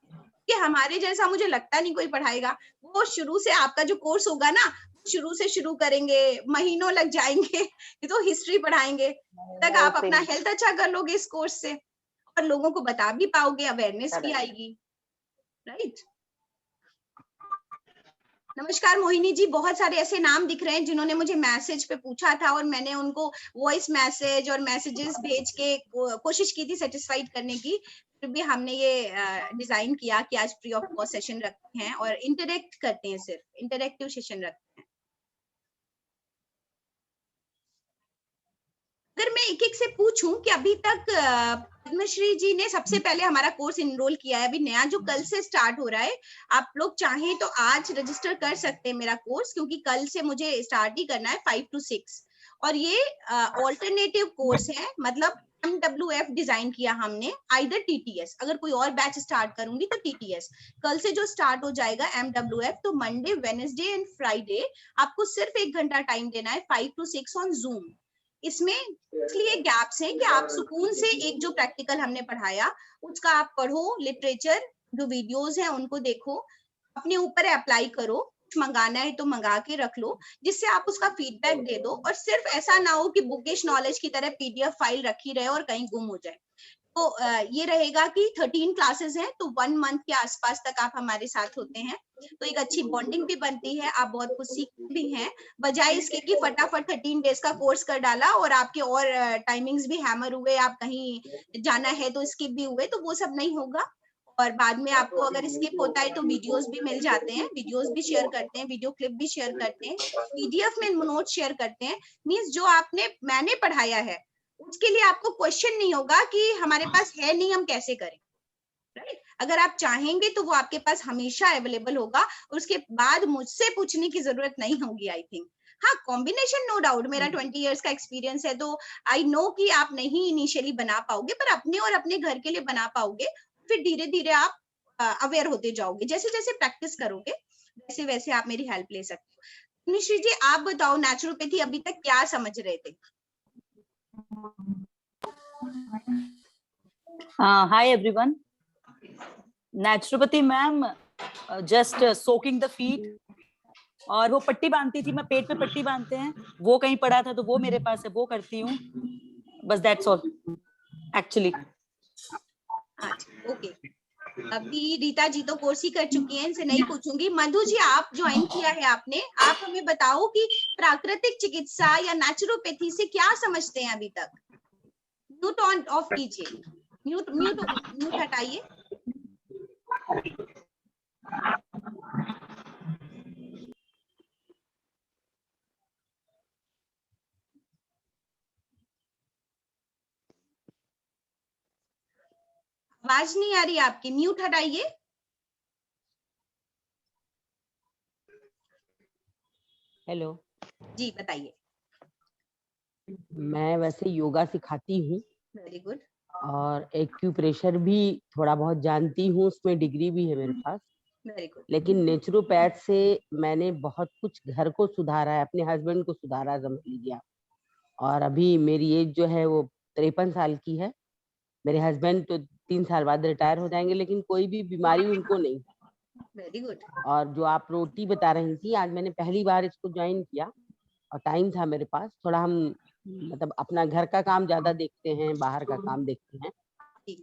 कि हमारे जैसा मुझे लगता नहीं कोई पढ़ाएगा, वो शुरू से आपका जो कोर्स होगा ना, शुरू से शुरू करेंगे, महीनों लग जाएंगे, ये तो हिस्ट्री पढ़ाएंगे, तक आप अपना हेल्थ अच्छा कर लोगे इस कोर्स से, और लोगों को बता भी पाओगे, अवेयरनेस भी आएगी, राइट। नमस्कार मोहिनी जी, बहुत सारे ऐसे नाम दिख रहे हैं जिन्होंने मुझे मैसेज पे पूछा था और मैंने उनको वॉइस मैसेज और मैसेजेस भेज के कोशिश की थी सेटिस्फाइड करने की, फिर भी हमने ये डिजाइन किया कि आज फ्री ऑफ कॉस्ट सेशन रखते हैं और इंटरेक्ट करते हैं, सिर्फ इंटरेक्टिव सेशन रखते हैं। अगर मैं एक एक से पूछूं कि अभी तक पद्मश्री जी ने सबसे पहले हमारा कोर्स इनरोल किया है, अभी नया जो कल से स्टार्ट हो रहा है, आप लोग चाहें तो आज रजिस्टर कर सकते हैं मेरा कोर्स, क्योंकि कल से मुझे स्टार्ट ही करना है 5 to 6, और ये ऑल्टरनेटिव कोर्स है, मतलब MWF डिजाइन किया हमने, आइदर TTS, अगर कोई और बैच स्टार्ट करूंगी तो TTS। कल से जो स्टार्ट हो जाएगा MWF, तो मंडे, वेडनेसडे एंड फ्राइडे आपको सिर्फ 1 घंटा टाइम देना है, 5 to 6 ऑन जूम। इसमें इसलिए गैप्स हैं कि आप सुकून से एक जो प्रैक्टिकल हमने पढ़ाया उसका आप पढ़ो, लिटरेचर जो वीडियोस हैं उनको देखो, अपने ऊपर अप्लाई करो, कुछ मंगाना है तो मंगा के रख लो, जिससे आप उसका फीडबैक दे दो, और सिर्फ ऐसा ना हो कि बुकिश नॉलेज की तरह PDF फाइल रखी रहे और कहीं गुम हो जाए। तो ये रहेगा कि 13 क्लासेस हैं, तो 1 मंथ के आसपास तक आप हमारे साथ होते हैं, तो एक अच्छी बॉन्डिंग भी बनती है, आप बहुत कुछ सीखते भी हैं, बजाय इसके कि फटाफट 13 डेज का कोर्स कर डाला और आपके और टाइमिंग्स भी हैमर हुए, आप कहीं जाना है तो स्किप भी हुए, तो वो सब नहीं होगा। और बाद में आपको अगर स्किप होता है तो वीडियोस भी मिल जाते हैं, वीडियोस भी शेयर करते हैं, वीडियो क्लिप भी शेयर करते हैं, PDF में नोट शेयर करते हैं। मींस जो मैंने पढ़ाया है उसके लिए आपको क्वेश्चन नहीं होगा कि हमारे पास है नहीं, हम कैसे करें, राइट। अगर आप चाहेंगे तो वो आपके पास हमेशा अवेलेबल होगा, और उसके बाद मुझसे पूछने की जरूरत नहीं होगी, आई थिंक। हाँ, कॉम्बिनेशन नो डाउट, मेरा 20 इयर्स का एक्सपीरियंस है, तो आई नो कि आप नहीं इनिशियली बना पाओगे, पर अपने और अपने घर के लिए बना पाओगे, फिर धीरे धीरे आप अवेयर होते जाओगे, जैसे जैसे प्रैक्टिस करोगे वैसे वैसे आप मेरी हेल्प ले सकते हो। निश्री जी, आप बताओ नेचुरोपैथी अभी तक क्या समझ रहे थे? Hi everyone. Naturopathy ma'am just soaking the feet, और वो पट्टी बांधती थी, मैं पेट पे पट्टी बांधते हैं, वो कहीं पड़ा था तो वो मेरे पास है, वो करती हूँ, बस दैट्स ऑल एक्चुअली। ओके, अभी रीता जी तो कोर्स ही कर चुकी हैं, इनसे नहीं पूछूंगी। मधु जी, आप ज्वाइन किया है आपने, आप हमें बताओ कि प्राकृतिक चिकित्सा या नेचुरोपैथी से क्या समझते हैं अभी तक? म्यूट ऑन ऑफ कीजिए, म्यूट म्यूट म्यूट हटाइए। आवाज नहीं आ रही आपकी, म्यूट हटाइए। हेलो, जी बताइए। मैं वैसे योगा सिखाती हूँ वेरी गुड। और एक्यूप्रेशर भी थोड़ा बहुत जानती हूँ, उसमें डिग्री भी है मेरे पास। Very good. लेकिन नेचुरोपैथ से मैंने बहुत कुछ घर को सुधारा है, अपने हस्बैंड को सुधारा, समझ लीजिए आप। और अभी मेरी एज जो है वो 53 साल की है। मेरे हस्बैंड तो 3 साल बाद रिटायर हो जाएंगे, लेकिन कोई भी बीमारी उनको नहीं। Very good. और जो आप रोटी बता रही थी, आज मैंने पहली बार इसको ज्वाइन किया और टाइम था मेरे पास थोड़ा। हम मतलब अपना घर का काम ज्यादा देखते हैं, बाहर का काम देखते हैं,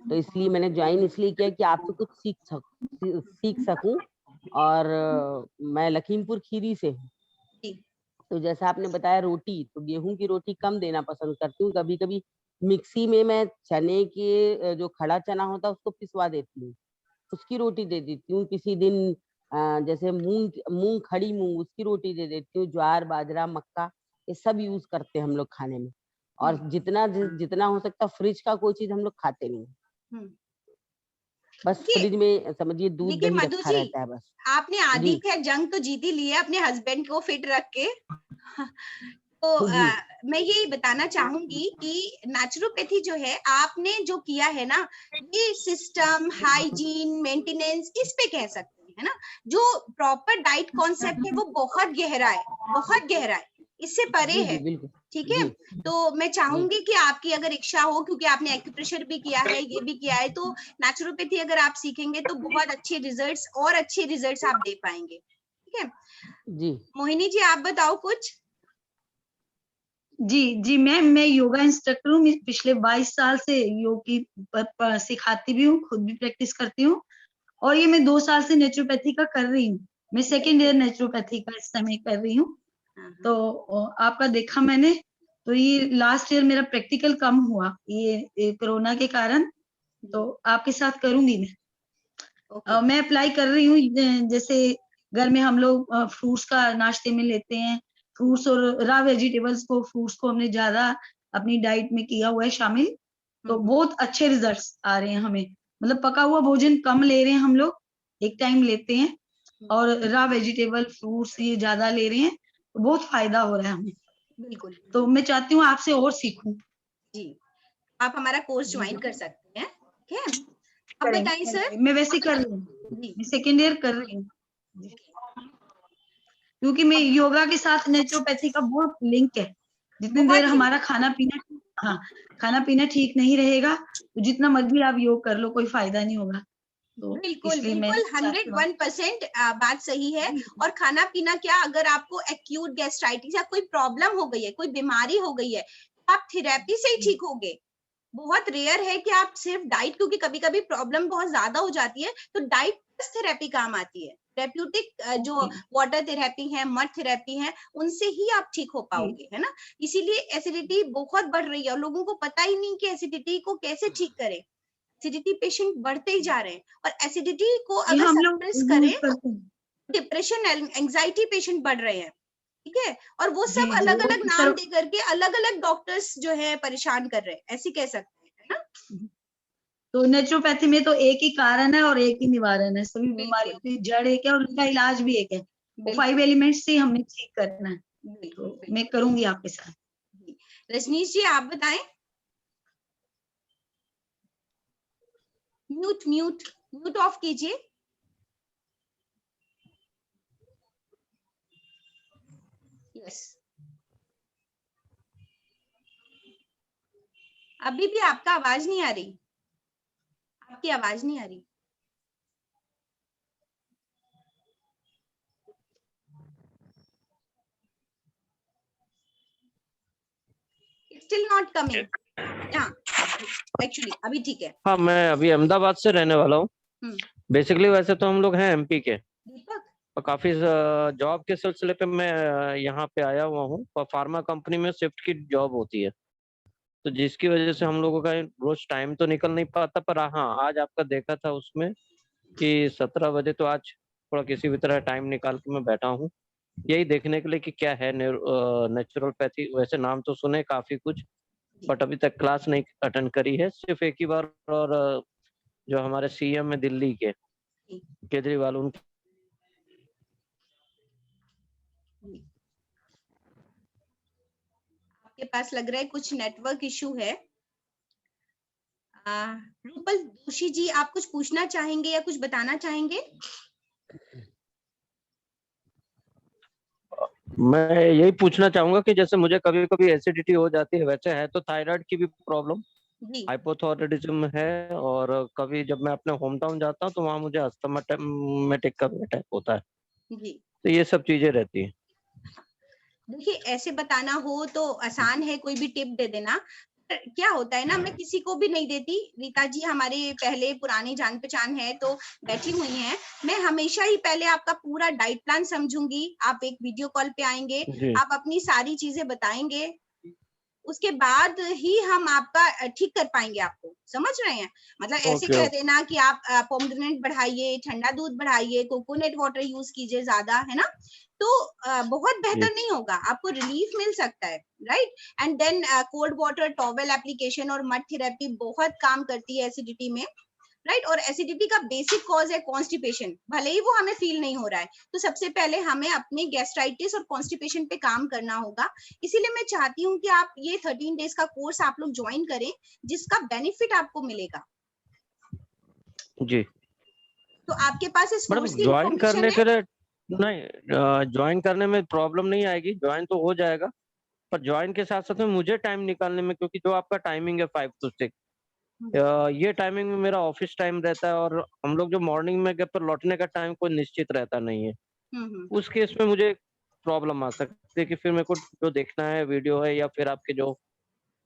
तो इसलिए मैंने ज्वाइन इसलिए किया कि आपसे कुछ सीख सकूं। और मैं लखीमपुर खीरी से हूँ। तो जैसा आपने बताया रोटी, तो गेहूं की रोटी कम देना पसंद करती हूँ। कभी कभी मिक्सी में मैं चने के जो खड़ा चना होता है उसको पिसवा देती हूँ, उसकी रोटी दे देती हूँ। किसी दिन जैसे मूंग मूंग खड़ी मूंग, उसकी रोटी दे देती हूँ। ज्वार बाजरा मक्का ये सब यूज करते हैं हम लोग खाने में। और जितना हो सकता फ्रिज का कोई चीज हम लोग खाते नहीं, बस फ्रिज में समझिए दूध देखिए दही मधु रखा जी, रहता है बस। आपने आधी जी खैर जंग तो जीत ही ली है अपने हस्बैंड को फिट रख के। तो जी मैं यही बताना चाहूंगी कि नेचुरोपैथी जो है आपने जो किया है ना, ये सिस्टम हाइजीन मेंटेनेंस इस पे कह सकते हैं, है ना। जो प्रॉपर डाइट कॉन्सेप्ट है वो बहुत गहरा है, बहुत गहरा है, इससे परे जी है। जी बिल्कुल। ठीक है। जी तो मैं चाहूंगी कि आपकी अगर इच्छा हो, क्योंकि आपने एक्यूप्रेशर भी किया है, ये भी किया है, तो नेचुरोपैथी अगर आप सीखेंगे तो बहुत अच्छे रिजल्ट्स और अच्छे रिजल्ट्स आप दे पाएंगे। ठीक है। जी मोहिनी जी आप बताओ कुछ। जी जी मैम, मैं योगा इंस्ट्रक्टर हूँ। मैं पिछले 22 साल से योग की सिखाती भी हूँ, खुद भी प्रैक्टिस करती हूँ। और ये मैं 2 साल से नेचुरोपैथी का कर रही हूँ। मैं सेकेंड ईयर नेचुरोपैथी का इस समय कर रही हूँ। तो आपका देखा मैंने, तो ये लास्ट ईयर मेरा प्रैक्टिकल कम हुआ ये कोरोना के कारण, तो आपके साथ करूंगी मैं। मैं अप्लाई कर रही हूँ। जैसे घर में हम लोग फ्रूट्स का नाश्ते में लेते हैं, फ्रूट्स और रा वेजिटेबल्स को, फ्रूट्स को हमने ज्यादा अपनी डाइट में किया हुआ है शामिल, तो बहुत अच्छे रिजल्ट्स आ रहे हैं हमें। मतलब पका हुआ भोजन कम ले रहे हैं हम लोग, एक टाइम लेते हैं, और रा वेजिटेबल फ्रूट्स ये ज्यादा ले रहे हैं, तो बहुत फायदा हो रहा है हमें। बिल्कुल। तो मैं चाहती हूँ आपसे और सीखूं। जी, आप हमारा कोर्स जी ज्वाइन जी कर सकते हैं। ठीक है। अब बताइए सर। मैं वैसे कर रही हूँ, जी मैं सेकेंड ईयर कर रही हूँ, क्योंकि मैं योगा के साथ नेचुरोपैथी का बहुत लिंक है। जितनी देर बहुत लिंक हमारा खाना पीना, हाँ, खाना पीना ठीक नहीं रहेगा, तो जितना मर्जी आप योग कर लो कोई फायदा नहीं होगा। तो बिल्कुल इसलिए मैं बिल्कुल चाहती हूँ 101% बात सही है। और खाना पीना क्या, अगर आपको एक्यूट गैस्ट्राइटिस या कोई प्रॉब्लम हो गई है, कोई बीमारी हो गई है, तो आप थेरेपी से ही ठीक होगे। बहुत रेयर है कि आप सिर्फ डाइट, क्योंकि कभी कभी प्रॉब्लम बहुत ज्यादा हो जाती है तो डाइट प्लस थेरेपी काम आती है। थेरेप्यूटिक जो वाटर थेरेपी है, मड थेरेपी है, उनसे ही आप ठीक हो पाओगे, है ना। इसीलिए एसिडिटी बहुत बढ़ रही है और लोगों को पता ही नहीं कि एसिडिटी को कैसे ठीक करें। एसिडिटी पेशेंट बढ़ते ही जा रहे हैं, और एसिडिटी को ये अगर हम लोग सप्रेस यूज करें, करते हैं। डिप्रेशन एंजाइटी पेशेंट बढ़ रहे हैं। ठीक है। और वो जी सब जी, अलग और अलग नाम दे करके अलग अलग डॉक्टर्स जो है परेशान कर रहे हैं, ऐसे कह सकते हैं, है ना। तो नेचुरोपैथी में तो एक ही कारण है और एक ही निवारण है, सभी बिल्कुल बीमारियों की जड़ एक है और उनका इलाज भी एक है। वो 5 बिल्कुल एलिमेंट्स से हमने ठीक करना है। बिल्कुल तो मैं बिल्कुल। करूंगी आपके साथ। जी। रजनीश जी आप बताएं। म्यूट म्यूट म्यूट ऑफ कीजिए। यस। अभी भी आपका आवाज नहीं आ रही, आपकी आवाज नहीं आ रही। Still not coming. हाँ, एक्चुअली अभी ठीक है। हाँ, मैं अभी अहमदाबाद से रहने वाला हूँ। बेसिकली वैसे तो हम लोग हैं एमपी के, दीपक। और काफी जॉब के सिलसिले पे मैं यहाँ पे आया हुआ हूँ, और फार्मा कंपनी में शिफ्ट की जॉब होती है, तो जिसकी वजह से हम लोगों का रोज टाइम तो निकल नहीं पाता। पर हाँ, आज आपका देखा था उसमें कि 17 बजे, तो आज थोड़ा किसी भी तरह टाइम निकाल के मैं बैठा हूँ, यही देखने के लिए कि क्या है नेचुरोपैथी। वैसे नाम तो सुने काफी कुछ, बट अभी तक क्लास नहीं अटेंड करी है, सिर्फ एक ही बार। और जो हमारे सीएम है दिल्ली के, केजरीवाल, उनकी आपके पास लग रहा है कुछ नेटवर्क इशू है। रूपल जोशी जी, आप कुछ पूछना चाहेंगे या कुछ बताना चाहेंगे? मैं यही पूछना चाहूंगा कि जैसे मुझे कभी कभी एसिडिटी हो जाती है, वैसे है तो थायराइड की भी प्रॉब्लम, जी हाइपोथायरायडिज्म है, और कभी जब मैं अपने होम टाउन जाता हूँ तो वहाँ मुझे अस्थमाटिक का भी अटैक होता है, जी। तो ये सब चीजें रहती है। देखिए, ऐसे बताना हो तो आसान है, कोई भी टिप दे देना। पर क्या होता है ना, मैं किसी को भी नहीं देती। रीता जी हमारे पहले पुरानी जान पहचान है तो बैठी हुई हैं। मैं हमेशा ही पहले आपका पूरा डाइट प्लान समझूंगी, आप एक वीडियो कॉल पे आएंगे, जी आप अपनी सारी चीजें बताएंगे, उसके बाद ही हम आपका ठीक कर पाएंगे आपको। समझ रहे हैं? मतलब ऐसे ओके कह ओके। देना कि आप पोमग्रेनेट बढ़ाइए, ठंडा दूध बढ़ाइए, कोकोनट वाटर यूज कीजिए ज्यादा, है ना, तो बहुत जी बेहतर नहीं होगा, आपको रिलीफ मिल सकता है, right. And then cold water towel application और मड थेरेपी बहुत काम करती है एसिडिटी में, राइट। और एसिडिटी का बेसिक कॉज है कॉन्स्टिपेशन, भले ही वो हमें फील नहीं हो रहा है। तो सबसे पहले हमें अपने गैस्ट्राइटिस और कॉन्स्टिपेशन पे काम करना होगा। इसीलिए मैं चाहती हूँ कि आप ये 13 डेज का कोर्स आप लोग ज्वाइन करें, जिसका बेनिफिट आपको मिलेगा। जी। तो आपके पास इस मैडम कोर्स की ज्वाइन इंफॉर्मेशन करने है? के लिए, नहीं ज्वाइन करने में प्रॉब्लम नहीं आएगी, ज्वाइन तो हो जाएगा, पर ज्वाइन के साथ साथ में मुझे टाइम निकालने में, क्योंकि जो आपका टाइमिंग है 5 to 6, ये टाइमिंग में मेरा ऑफिस टाइम रहता है, और हम लोग जो मॉर्निंग में घर पर लौटने का टाइम कोई निश्चित रहता नहीं है। हम्म। उस केस में मुझे प्रॉब्लम आ सकती है कि फिर मेरे को जो देखना है वीडियो है या फिर आपके जो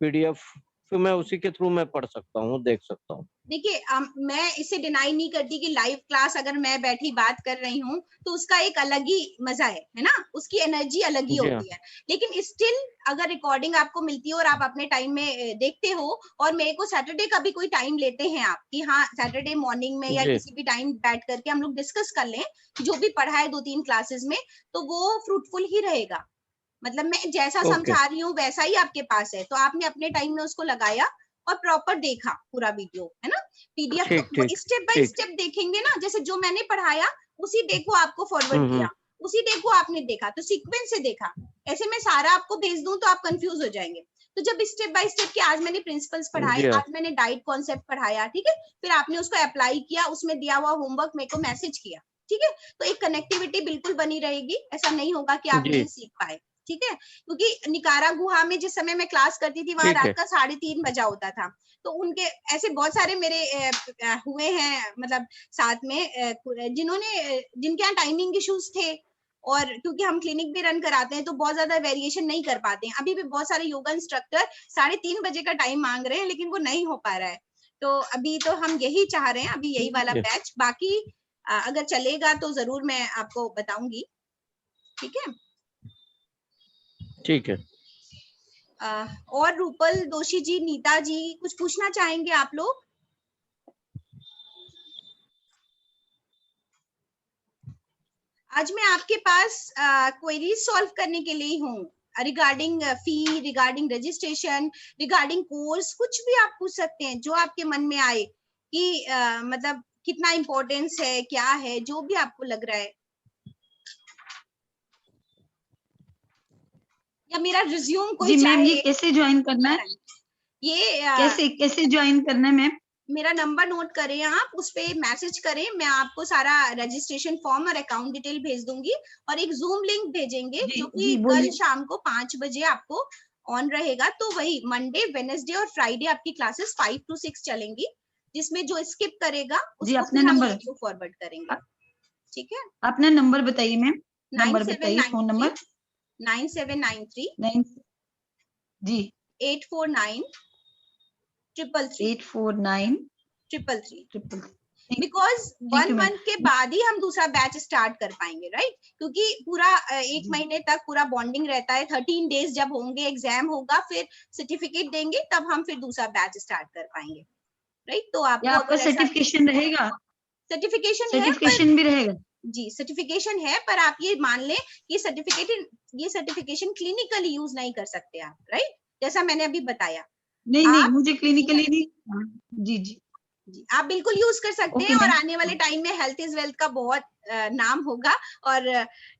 पीडीएफ, फिर मैं उसी के थ्रू मैं पढ़ सकता हूँ, देख सकता हूँ। देखिए, मैं इसे डिनाई नहीं करती कि लाइव क्लास अगर मैं बैठी बात कर रही हूँ तो उसका एक अलग ही मजा है ना, उसकी एनर्जी अलग ही जी हाँ। होती है। लेकिन स्टिल अगर रिकॉर्डिंग आपको मिलती है और आप अपने टाइम में देखते हो, और मेरे को सैटरडे का भी कोई टाइम लेते हैं आप कि हाँ सैटरडे मॉर्निंग में या जी किसी भी टाइम बैठ करके हम लोग डिस्कस कर लें जो भी पढ़ा है 2-3 क्लासेस में, तो वो फ्रूटफुल ही रहेगा। मतलब मैं जैसा ओके। समझा रही हूँ वैसा ही आपके पास है, तो आपने अपने टाइम में उसको लगाया और प्रॉपर देखा पूरा वीडियो, है ना। पीडीएफ ठीक तो ठीक स्टेप बाय ठीक। स्टेप देखेंगे ना, जैसे जो मैंने पढ़ाया उसी डे को आपको फॉरवर्ड किया, उसी डे को आपने देखा, तो सीक्वेंस से देखा। ऐसे मैं सारा आपको भेज दूं तो आप कंफ्यूज हो जाएंगे। तो जब स्टेप बाय स्टेप के आज मैंने प्रिंसिपल्स पढ़ाए, जी हाँ। आज मैंने डाइट कॉन्सेप्ट पढ़ाया, ठीक है, फिर आपने उसको अप्लाई किया, उसमें दिया हुआ होमवर्क मेरे को मैसेज किया, ठीक है, तो एक कनेक्टिविटी बिल्कुल बनी रहेगी। ऐसा नहीं होगा कि आप जी नहीं सीख पाए, ठीक है। क्योंकि निकारा गुहा में जिस समय मैं क्लास करती थी वहां ठीक रात है। का 3:30 बजा होता था, तो उनके ऐसे बहुत सारे मेरे हुए हैं, मतलब साथ में जिन्होंने जिनके यहाँ टाइमिंग इश्यूज थे, और क्योंकि हम क्लिनिक भी रन कराते हैं तो बहुत ज्यादा वेरिएशन नहीं कर पाते हैं। अभी भी बहुत सारे योगा इंस्ट्रक्टर 3:30 बजे का टाइम मांग रहे हैं, लेकिन वो नहीं हो पा रहा है। तो अभी तो हम यही चाह रहे हैं, अभी यही वाला जी, बैच, बाकी अगर चलेगा तो जरूर मैं आपको बताऊंगी, ठीक है। ठीक है। और रूपल दोषी जी, नीता जी, कुछ पूछना चाहेंगे आप लोग? आज मैं आपके पास क्वेरीज सॉल्व करने के लिए हूँ, रिगार्डिंग फी, रिगार्डिंग रजिस्ट्रेशन, रिगार्डिंग कोर्स, कुछ भी आप पूछ सकते हैं जो आपके मन में आए कि मतलब कितना इम्पोर्टेंस है, क्या है, जो भी आपको लग रहा है। या मेरा रिज्यूम कोई जी मैम, ये चाहे कैसे ज्वाइन करना है? ये कैसे कैसे ज्वाइन करना है मैम? मेरा नंबर नोट करें आप, उस पे मैसेज करें, मैं आपको सारा रजिस्ट्रेशन फॉर्म और अकाउंट डिटेल भेज दूंगी, और एक जूम लिंक भेजेंगे जी जो कि जी कल बोलिए। शाम को 5 बजे आपको ऑन रहेगा। तो वही मंडे, वेडनेसडे और फ्राइडे आपकी क्लासेस 5 to 6 चलेंगी, जिसमें जो स्किप करेगा जी उसको अपना फिर हम नंबर, लिंक को फॉरवर्ड करेंगे, ठीक है। अपना नंबर बताइए मैम, नंबर बताइए, फोन 9793 नंबर। 9793 9 जी 849 333 849 333। 333। Because thank 1 you ma'am. Month के बाद ही हम दूसरा बैच स्टार्ट कर पाएंगे, राइट। क्योंकि पूरा 1 महीने तक पूरा बॉन्डिंग रहता है। 13 डेज जब होंगे, एग्जाम होगा, फिर सर्टिफिकेट देंगे, तब हम फिर दूसरा बैच स्टार्ट कर पाएंगे, राइट। तो या आपको आपका अगर ऐसा सर्टिफिकेशन रहेगा? सर्टिफिकेशन है, पर सर्टिफिकेशन भी रहेगा? जी सर्टिफिकेशन है, पर आप ये मान लें ये सर्टिफिकेशन क्लिनिकली यूज नहीं कर सकते आप, राइट, जैसा मैंने अभी बताया। नहीं नहीं, आप मुझे क्लिनिकली नहीं। हाँ, जी जी जी, आप बिल्कुल यूज कर सकते Okay, हैं और ma'am. आने वाले टाइम में हेल्थ इज वेल्थ का बहुत नाम होगा। और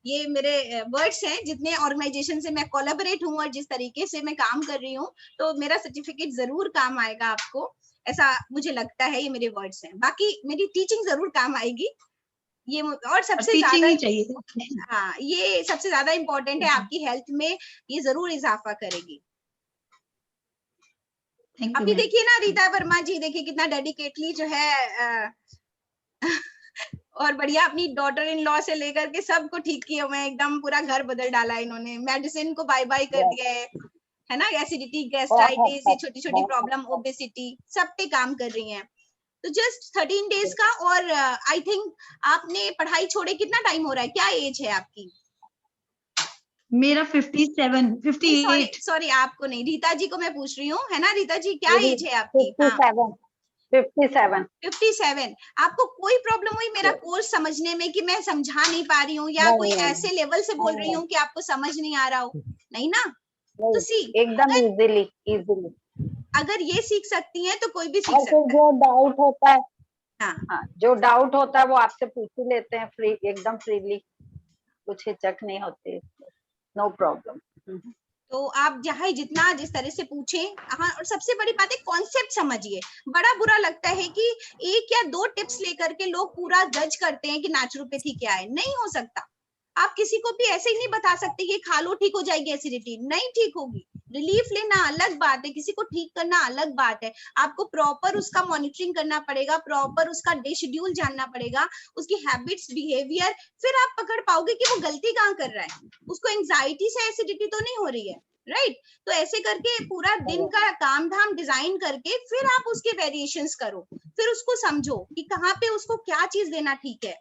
ये मेरे वर्ड्स हैं, जितने ऑर्गेनाइजेशन से मैं कोलैबोरेट हूँ और जिस तरीके से मैं काम कर रही हूँ, तो मेरा सर्टिफिकेट जरूर काम आएगा आपको, ऐसा मुझे लगता है। ये मेरे वर्ड्स हैं, बाकी मेरी टीचिंग जरूर काम आएगी ये। और सबसे टीचिंग ज्यादा ही चाहिए। हाँ, ये सबसे ज्यादा इम्पोर्टेंट है, आपकी हेल्थ में ये जरूर इजाफा करेगी। थैंक यू अभी मैम। देखिए ना, रीता वर्मा जी देखिए कितना डेडिकेटली जो है और बढ़िया अपनी डॉटर इन लॉ से लेकर के सबको ठीक किए हुए हैं, एकदम पूरा घर बदल डाला इन्होंने, मेडिसिन को बाय बाय कर दिया है ना, एसिडिटी, गैस्ट्राइटिस, ये छोटी छोटी प्रॉब्लम, ओबेसिटी, सब पे काम कर रही हैं। तो जस्ट 13 डेज का। और आई थिंक आपने पढ़ाई छोड़े कितना टाइम हो रहा है, क्या एज है आपकी? मेरा 58 सॉरी आपको नहीं, रीता जी को मैं पूछ रही हूँ, है ना रीता जी, क्या एज है आपकी? 57। आपको कोई प्रॉब्लम हुई मेरा कोर्स समझने में कि मैं समझा नहीं पा रही हूँ, या कोई ऐसे लेवल से बोल रही हूँ कि आपको समझ नहीं आ रहा हो? नहीं ना? तो सी, एकदम इजीली अगर ये सीख सकती हैं तो कोई भी सीख और फिर सकता है। जो डाउट होता है, हाँ, जो डाउट होता है वो आपसे पूछ ही लेते हैं फ्री, एकदम फ्रीली, कुछ हिचक नहीं होती, नो प्रॉब्लम। तो आप जहाँ जितना जिस तरह से पूछें। हाँ, और सबसे बड़ी बात है कॉन्सेप्ट समझिए। बड़ा बुरा लगता है कि 1 या 2 टिप्स लेकर के लोग पूरा जज करते हैं कि नेचुरोपैथी क्या है। नहीं हो सकता। आप किसी को भी ऐसे ही नहीं बता सकते कि खा लो ठीक हो जाएगी एसिडिटी, नहीं ठीक होगी। रिलीफ लेना अलग बात है, किसी को ठीक करना अलग बात है। आपको प्रॉपर उसका मॉनिटरिंग करना पड़ेगा, प्रॉपर उसका डे शेड्यूल जानना पड़ेगा, उसकी हैबिट्स, बिहेवियर, फिर आप पकड़ पाओगे कि वो गलती कहाँ कर रहा है। उसको एंजाइटी से एसिडिटी तो नहीं हो रही है, राइट? तो ऐसे करके पूरा दिन का काम धाम डिजाइन करके फिर आप उसके वेरिएशंस करो, फिर उसको समझो कि कहाँ पे उसको क्या चीज देना ठीक है।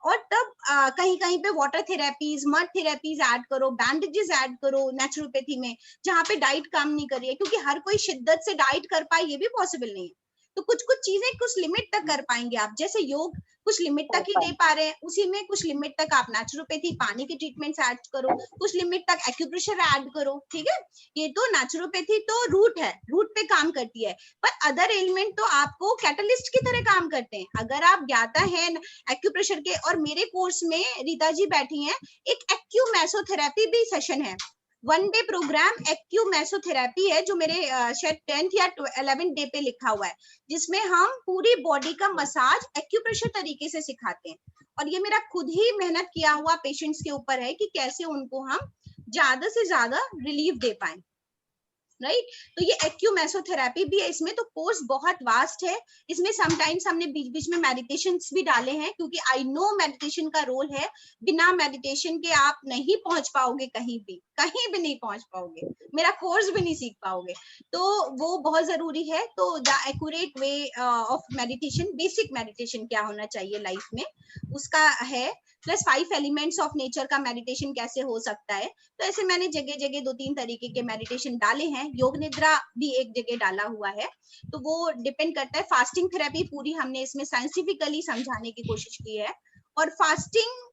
और तब कहीं कहीं पे water therapies, mud therapies add करो, बैंडेजेस ऐड करो नेचुरोपैथी में, जहाँ पे डाइट काम नहीं कर रही है, क्योंकि हर कोई शिद्दत से डाइट कर पाए ये भी पॉसिबल नहीं है। तो कुछ कुछ चीजें कुछ लिमिट तक कर पाएंगे आप, जैसे योग कुछ लिमिट तक ही दे पा रहे हैं, उसी में कुछ लिमिट तक आप नेचुरोपैथी, पानी के ट्रीटमेंट्स ऐड करो, कुछ लिमिट तक एक्यूप्रेशर ऐड करो, ठीक है? ये तो नेचुरोपैथी तो रूट है, रूट पे काम करती है, पर अदर एलिमेंट तो आपको कैटलिस्ट की तरह काम करते हैं। अगर आप ज्ञाता है एक्यूप्रेशर के, और मेरे कोर्स में रीता जी बैठी हैं, एक एक्यूमेसोथेरेपी भी सेशन है, 1 डे प्रोग्राम एक्यूमेसोथेरेपी है, जो मेरे शायद 10th या 11th डे पे लिखा हुआ है, जिसमें हम पूरी बॉडी का मसाज एक्यूप्रेशर तरीके से सिखाते हैं। और ये मेरा खुद ही मेहनत किया हुआ पेशेंट्स के ऊपर है कि कैसे उनको हम ज्यादा से ज्यादा रिलीफ दे पाए, राइट? तो ये एक्यूमेसोथेरेपी भी है इसमें। तो कोर्स बहुत वास्ट है, इसमें समटाइम्स हमने बीच बीच में मेडिटेशंस भी डाले हैं, क्योंकि आई नो मेडिटेशन का रोल है। बिना मेडिटेशन के आप नहीं पहुंच पाओगे, कहीं भी नहीं पहुंच पाओगे, मेरा कोर्स भी नहीं सीख पाओगे। तो वो बहुत जरूरी है। तो the accurate way of meditation, basic meditation क्या होना चाहिए लाइफ में, उसका है, प्लस 5 एलिमेंट्स ऑफ नेचर का मेडिटेशन कैसे हो सकता है। तो ऐसे मैंने जगह जगह 2-3 तरीके के मेडिटेशन डाले हैं। योग निद्रा भी एक जगह डाला हुआ है, तो वो डिपेंड करता है। फास्टिंग थेरेपी पूरी हमने इसमें साइंटिफिकली समझाने की कोशिश की है, और फास्टिंग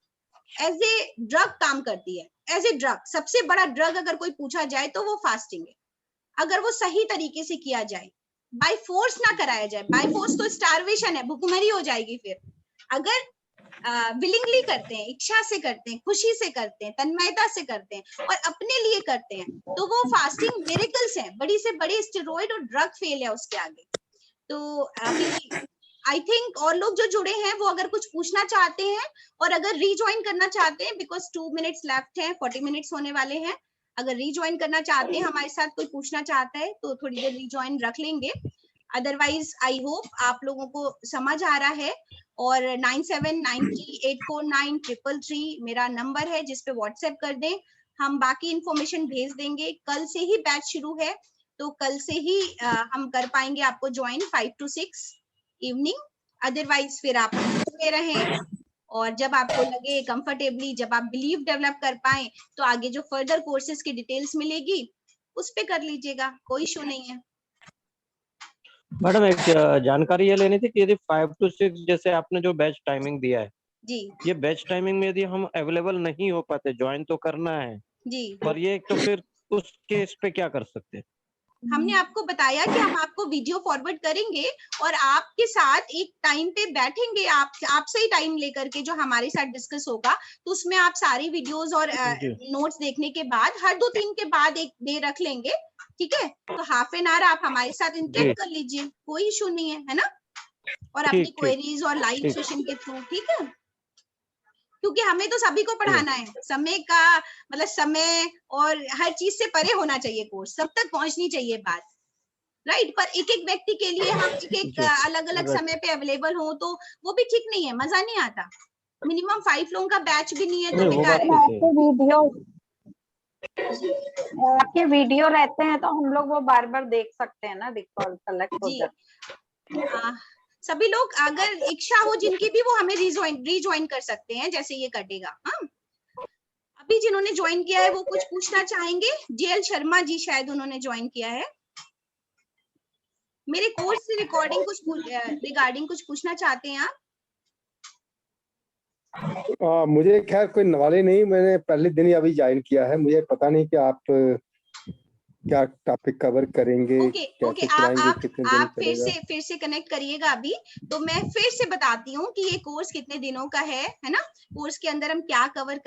एज ए ड्रग काम करती है, एज ए ड्रग। सबसे बड़ा ड्रग अगर कोई पूछा जाए तो वो फास्टिंग है, अगर वो सही तरीके से किया जाए, बाय फोर्स ना कराया जाए। बाय फोर्स तो स्टारवेशन है, भूखमरी हो जाएगी। फिर अगर विलिंगली करते हैं, इच्छा से करते हैं, खुशी से करते हैं, तन्मयता से करते हैं और अपने लिए करते हैं, तो वो फास्टिंग मिरेकल्स है, बड़ी से बड़ी स्टेरॉइड और ड्रग फेल है उसके आगे। तो अभी आई थिंक और लोग जो जुड़े हैं वो अगर कुछ पूछना चाहते हैं और अगर रीज्वाइन करना चाहते हैं, बिकॉज 2 मिनट्स लेफ्ट है, 40 मिनट्स होने वाले हैं। अगर रीज्वाइन करना चाहते हैं हमारे साथ, कोई पूछना चाहता है तो थोड़ी देर रीज्वाइन रख लेंगे। अदरवाइज आई होप आप लोगों को समझ आ रहा है। और 9793849333 मेरा नंबर है, जिस पे व्हाट्सएप कर दें, हम बाकी इंफॉर्मेशन भेज देंगे। कल से ही बैच शुरू है, तो कल से ही हम कर पाएंगे आपको ज्वाइन 5 to 6 इवनिंग। अदरवाइज फिर आप जुड़े रहें, और जब आपको लगे कंफर्टेबली, जब आप बिलीव डेवलप कर पाए, तो आगे जो फर्दर कोर्सेज की डिटेल्स मिलेगी उस पे कर लीजिएगा, कोई इशू नहीं है। मैडम एक जानकारी ये लेनी थी कि यदि 5 to 6 जैसे आपने जो बैच टाइमिंग दिया है जी ये बैच टाइमिंग में यदि हम अवेलेबल नहीं हो पाते, ज्वाइन तो करना है जी पर ये तो फिर उस केस पे क्या कर सकते हैं? हमने आपको बताया कि हम आपको वीडियो फॉरवर्ड करेंगे और आपके साथ एक टाइम पे बैठेंगे, आपसे ही टाइम लेकर के जो हमारे साथ डिस्कस होगा, तो उसमें आप सारी वीडियोस और नोट्स देखने के बाद हर 2-3 के बाद एक डे रख लेंगे, ठीक है? तो हाफ एन आवर आप हमारे साथ इंटरेक्ट कर लीजिए, कोई इशू नहीं है ना? और अपनी क्वेरीज और लाइव सेशन के थ्रू, ठीक है? क्योंकि हमें तो सभी को पढ़ाना है, समय का मतलब समय और हर चीज से परे होना चाहिए कोर्स, सब तक पहुंचनी चाहिए बात, राइट? पर एक एक व्यक्ति के लिए हम एक अलग अलग समय पे अवेलेबल हो तो वो भी ठीक नहीं है, मजा नहीं आता। मिनिमम 5 लोगों का बैच भी नहीं है तो बेकार है। आपके वीडियो रहते हैं तो हम लोग वो बार बार देख सकते हैं ना, रिकॉल कलेक्ट हो जाए। सभी लोग अगर इच्छा हो जिनकी भी, वो हमें रिज्वाइन कर सकते हैं, जैसे ये कटेगा। हाँ, अभी जिन्होंने ज्वाइन किया है वो कुछ पूछना चाहेंगे? जेएल शर्मा जी शायद उन्होंने ज्वाइन किया है। मेरे कोर्स से रिकॉर्डिंग रिगार्डिंग कुछ पूछना चाहते हैं आप? मुझे खैर कोई नॉलेज नहीं, मैंने पहले दिन ही अभी ज्वाइन किया है, मुझे पता नहीं कि आप क्या टॉपिक कवर करेंगे। ओके, आप फिर से कनेक्ट करिएगा अभी, तो मैं फिर से बताती हूँ कि ये कोर्स कितने दिनों का है ना? कोर्स के अंदर हम क्या कवर